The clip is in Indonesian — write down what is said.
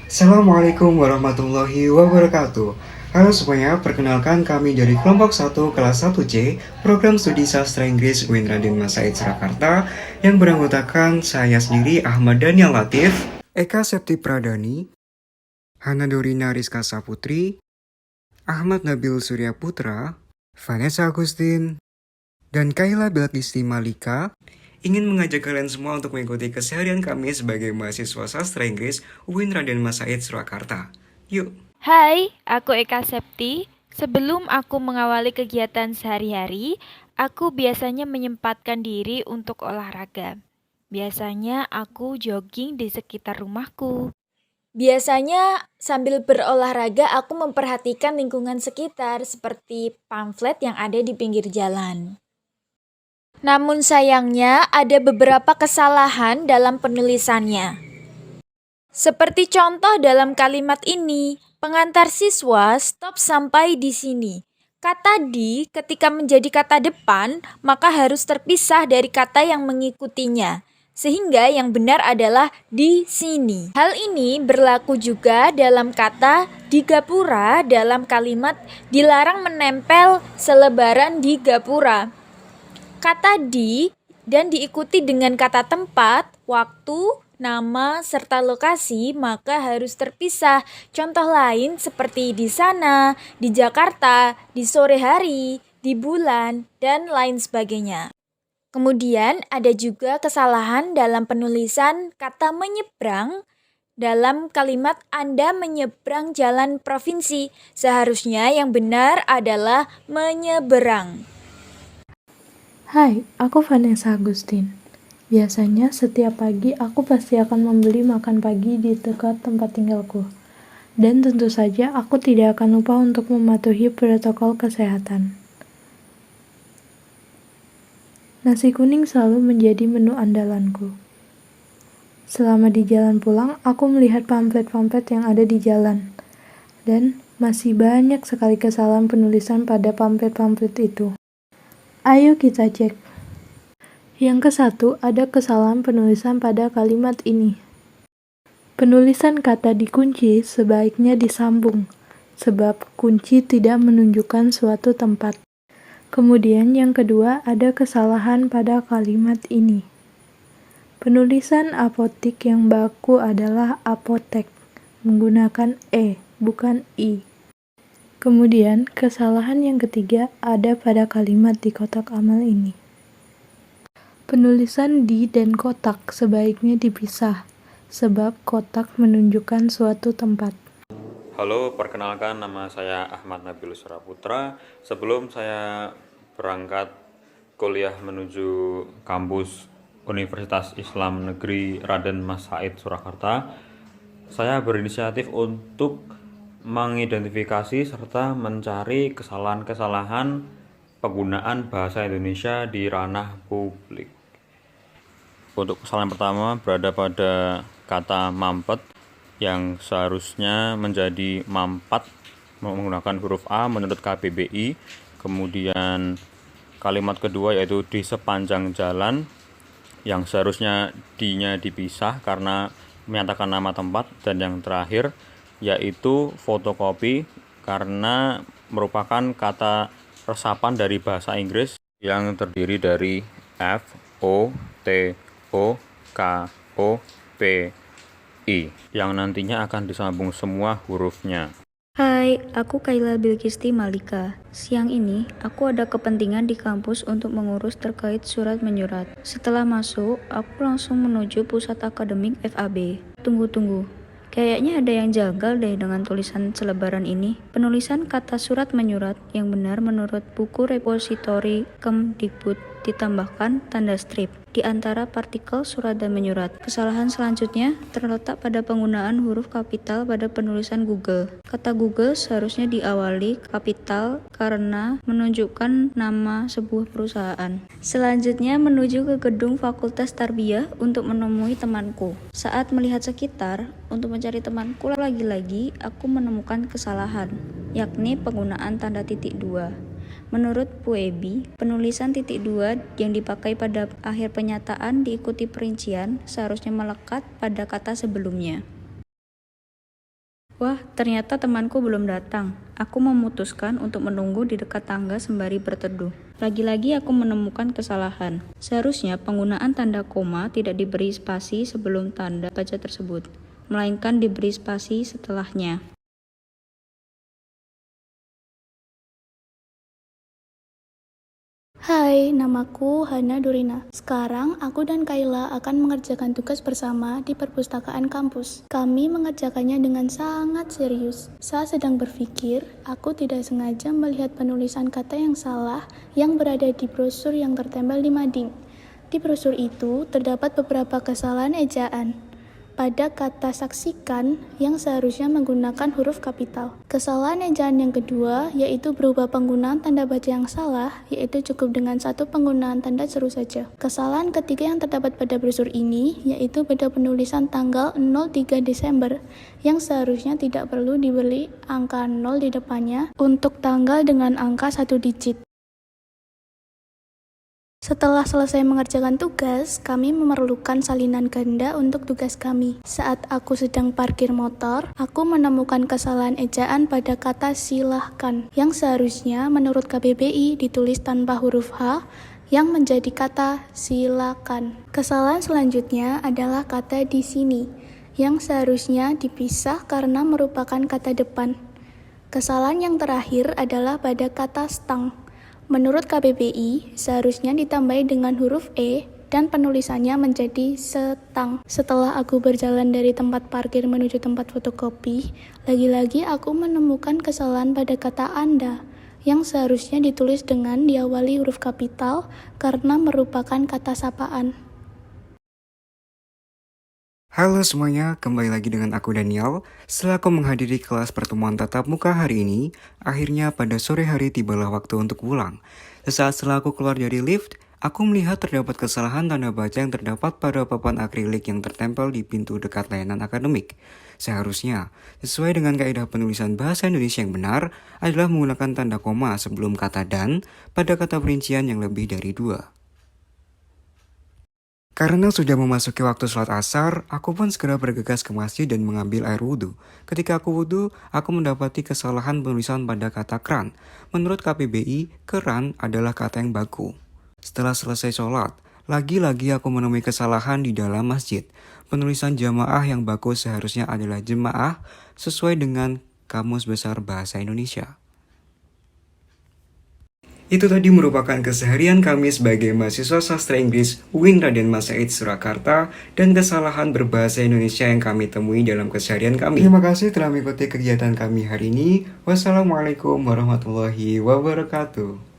Assalamualaikum warahmatullahi wabarakatuh. Halo semuanya, perkenalkan kami dari kelompok 1 kelas 1C program studi sastra Inggris UIN Raden Mas Said Surakarta yang beranggotakan saya sendiri Ahmad Daniel Latif, Eka Septi Pradani, Hana Dorina Rizka Saputri, Ahmad Nabil Surya Putra, Vanessa Agustin, dan Kayla Belkisti Malika ingin mengajak kalian semua untuk mengikuti keseharian kami sebagai mahasiswa sastra Inggris UIN Raden Mas Said Surakarta. Yuk! Hai, aku Eka Septi. Sebelum aku mengawali kegiatan sehari-hari, aku biasanya menyempatkan diri untuk olahraga. Biasanya aku jogging di sekitar rumahku. Biasanya sambil berolahraga aku memperhatikan lingkungan sekitar seperti pamflet yang ada di pinggir jalan. Namun sayangnya ada beberapa kesalahan dalam penulisannya. Seperti contoh dalam kalimat ini, pengantar siswa stop sampai di sini. Kata di ketika menjadi kata depan, maka harus terpisah dari kata yang mengikutinya. Sehingga yang benar adalah di sini. Hal ini berlaku juga dalam kata di gapura dalam kalimat dilarang menempel selebaran di gapura. Kata di dan diikuti dengan kata tempat, waktu, nama, serta lokasi maka harus terpisah. Contoh lain seperti di sana, di Jakarta, di sore hari, di bulan, dan lain sebagainya. Kemudian ada juga kesalahan dalam penulisan kata menyeberang dalam kalimat Anda menyeberang jalan provinsi. Seharusnya yang benar adalah menyeberang. Hai, aku Vanessa Agustin. Biasanya setiap pagi aku pasti akan membeli makan pagi di dekat tempat tinggalku. Dan tentu saja aku tidak akan lupa untuk mematuhi protokol kesehatan. Nasi kuning selalu menjadi menu andalanku. Selama di jalan pulang, aku melihat pamflet-pamflet yang ada di jalan. Dan masih banyak sekali kesalahan penulisan pada pamflet-pamflet itu. Ayo kita cek. Yang ke-1 ada kesalahan penulisan pada kalimat ini. Penulisan kata dikunci sebaiknya disambung, sebab kunci tidak menunjukkan suatu tempat. Kemudian yang kedua ada kesalahan pada kalimat ini. Penulisan apotik yang baku adalah apotek, menggunakan E, bukan I. Kemudian kesalahan yang ketiga ada pada kalimat di kotak amal ini. Penulisan di dan kotak sebaiknya dipisah, sebab kotak menunjukkan suatu tempat. Halo, perkenalkan nama saya Ahmad Nabil Surya Putra. Sebelum saya berangkat kuliah menuju kampus Universitas Islam Negeri Raden Mas Said Surakarta, saya berinisiatif untuk mengidentifikasi serta mencari kesalahan-kesalahan penggunaan bahasa Indonesia di ranah publik. Untuk kesalahan pertama berada pada kata mampet yang seharusnya menjadi mampat menggunakan huruf A menurut KBBI. Kemudian kalimat kedua yaitu di sepanjang jalan yang seharusnya di-nya dipisah karena menyatakan nama tempat. Dan yang terakhir yaitu fotokopi karena merupakan kata resapan dari bahasa Inggris yang terdiri dari F, O, T, O, K, O, P, I yang nantinya akan disambung semua hurufnya. Hai, aku Kayla Belkisti Malika. Siang ini, aku ada kepentingan di kampus untuk mengurus terkait surat menyurat. Setelah masuk, aku langsung menuju pusat akademik FAB. Tunggu. Kayaknya ada yang janggal deh dengan tulisan selebaran ini. Penulisan kata surat menyurat yang benar menurut buku repositori Kemdikbud ditambahkan tanda strip di antara partikel surat dan menyurat. Kesalahan selanjutnya terletak pada penggunaan huruf kapital pada penulisan Google. Kata Google seharusnya diawali kapital karena menunjukkan nama sebuah perusahaan. Selanjutnya menuju ke gedung Fakultas Tarbiyah untuk menemui temanku. Saat melihat sekitar untuk mencari temanku lagi-lagi aku menemukan kesalahan, yakni penggunaan tanda titik dua. Menurut Puebi, penulisan titik dua yang dipakai pada akhir pernyataan diikuti perincian seharusnya melekat pada kata sebelumnya. Wah, ternyata temanku belum datang. Aku memutuskan untuk menunggu di dekat tangga sembari berteduh. Lagi-lagi aku menemukan kesalahan. Seharusnya penggunaan tanda koma tidak diberi spasi sebelum tanda baca tersebut, melainkan diberi spasi setelahnya. Hai, namaku Hana Durina. Sekarang aku dan Kayla akan mengerjakan tugas bersama di perpustakaan kampus. Kami mengerjakannya dengan sangat serius. Saat sedang berpikir, aku tidak sengaja melihat penulisan kata yang salah yang berada di brosur yang tertempel di mading. Di brosur itu terdapat beberapa kesalahan ejaan pada kata saksikan yang seharusnya menggunakan huruf kapital. Kesalahan ejaan yang kedua yaitu berupa penggunaan tanda baca yang salah, yaitu cukup dengan satu penggunaan tanda seru saja. Kesalahan ketiga yang terdapat pada brosur ini yaitu pada penulisan tanggal 03 Desember yang seharusnya tidak perlu diberi angka 0 di depannya untuk tanggal dengan angka 1 digit. Setelah selesai mengerjakan tugas, kami memerlukan salinan ganda untuk tugas kami. Saat aku sedang parkir motor, aku menemukan kesalahan ejaan pada kata silahkan, yang seharusnya menurut KBBI ditulis tanpa huruf H, yang menjadi kata silakan. Kesalahan selanjutnya adalah kata di sini, yang seharusnya dipisah karena merupakan kata depan. Kesalahan yang terakhir adalah pada kata stang. Menurut KBBI, seharusnya ditambahi dengan huruf E dan penulisannya menjadi setang. Setelah aku berjalan dari tempat parkir menuju tempat fotokopi, lagi-lagi aku menemukan kesalahan pada kata Anda, yang seharusnya ditulis dengan diawali huruf kapital karena merupakan kata sapaan. Halo semuanya, kembali lagi dengan aku Daniel. Setelah aku menghadiri kelas pertemuan tatap muka hari ini, akhirnya pada sore hari tibalah waktu untuk pulang. Sesaat setelah aku keluar dari lift, aku melihat terdapat kesalahan tanda baca yang terdapat pada papan akrilik yang tertempel di pintu dekat layanan akademik. Seharusnya, sesuai dengan kaidah penulisan bahasa Indonesia yang benar, adalah menggunakan tanda koma sebelum kata dan pada kata perincian yang lebih dari 2. Karena sudah memasuki waktu sholat asar, aku pun segera bergegas ke masjid dan mengambil air wudhu. Ketika aku wudhu, aku mendapati kesalahan penulisan pada kata keran. Menurut KBBI, keran adalah kata yang baku. Setelah selesai sholat, lagi-lagi aku menemui kesalahan di dalam masjid. Penulisan jamaah yang baku seharusnya adalah jemaah sesuai dengan Kamus Besar Bahasa Indonesia. Itu tadi merupakan keseharian kami sebagai mahasiswa sastra Inggris UIN Raden Mas Said Surakarta dan kesalahan berbahasa Indonesia yang kami temui dalam keseharian kami. Terima kasih telah mengikuti kegiatan kami hari ini. Wassalamualaikum warahmatullahi wabarakatuh.